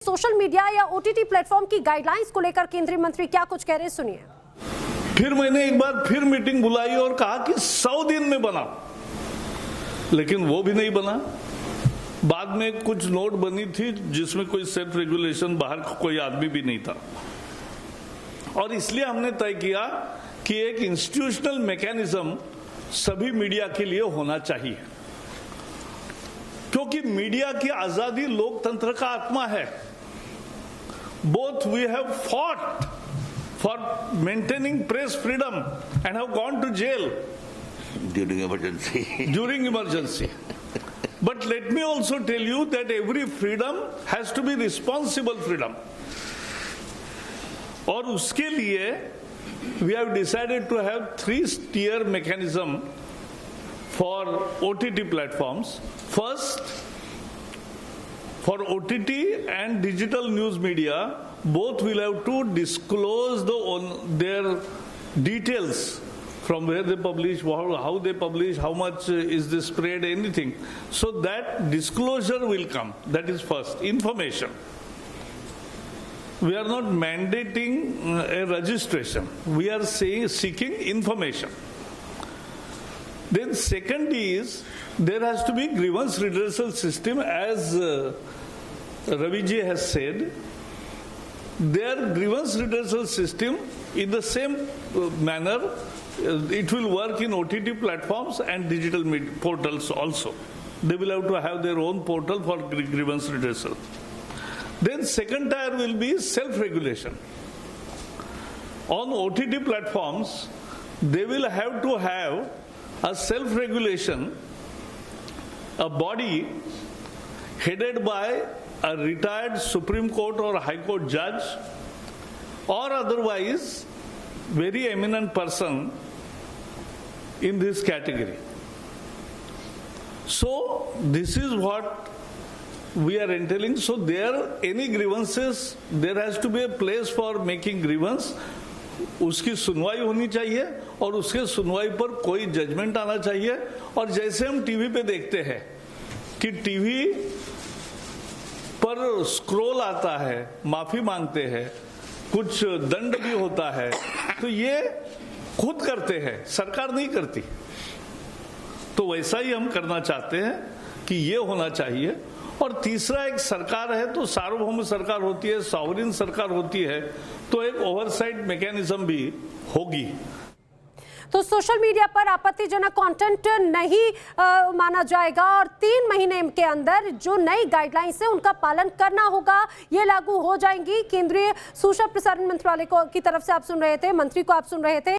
Social media या OTT platform की guidelines को लेकर केंद्रीय मंत्री क्या कुछ कह रहे हैं, सुनिए। फिर मैंने एक बार फिर मीटिंग बुलाई और कहा कि 100 दिन में बना, लेकिन वो भी नहीं बना। बाद में कुछ नोट बनी थी जिसमें कोई सेल्फ रेगुलेशन, बाहर कोई आदमी भी नहीं था, और इसलिए हमने तय किया कि एक इंस्टीट्यूशनल मैकेनिज्म सभी मीडिया के लिए होना चाहिए, क्योंकि मीडिया की आजादी लोकतंत्र का आत्मा है। Both we have fought for maintaining press freedom and have gone to jail during emergency. But let me also tell you that every freedom has to be responsible freedom. और उसके लिए we have decided to have 3-tier mechanism for OTT platforms. First, for OTT and digital news media, both will have to disclose their details from where they publish, how they publish, how much is the spread, anything. So that disclosure will come. That is first. Information. We are not mandating a registration. We are seeking information. Then second is, there has to be grievance redressal system, as Ravi ji has said. Their grievance redressal system, in the same manner, it will work in OTT platforms and digital portals also. They will have to have their own portal for grievance redressal. Then second tier will be self-regulation. On OTT platforms, they will have to have a self-regulation, a body headed by a retired Supreme Court or High Court judge, or otherwise very eminent person in this category. So this is what we are entailing. So there, any grievances, there has to be a place for making grievance. उसकी सुनवाई होनी चाहिए और उसके सुनवाई पर कोई judgement आना चाहिए। और जैसे हम टीवी पे देखते हैं कि टीवी पर स्क्रॉल आता है, माफी मांगते हैं, कुछ दंड भी होता है, तो ये खुद करते हैं, सरकार नहीं करती। तो वैसा ही हम करना चाहते हैं कि ये होना चाहिए। और तीसरा, एक सरकार है तो सार्वभौम सरकार होती है, सॉवरेन सरकार होती है, तो एक ओवरसाइट मैकेनिज्म भी होगी। तो सोशल मीडिया पर आपत्तिजनक कंटेंट नहीं माना जाएगा और 3 महीने के अंदर जो नई गाइडलाइंस है उनका पालन करना होगा, ये लागू हो जाएंगी। केंद्रीय सूचना प्रसारण मंत्रालय की तरफ से आप सुन रहे थे, मंत्री को आप सुन रहे थे।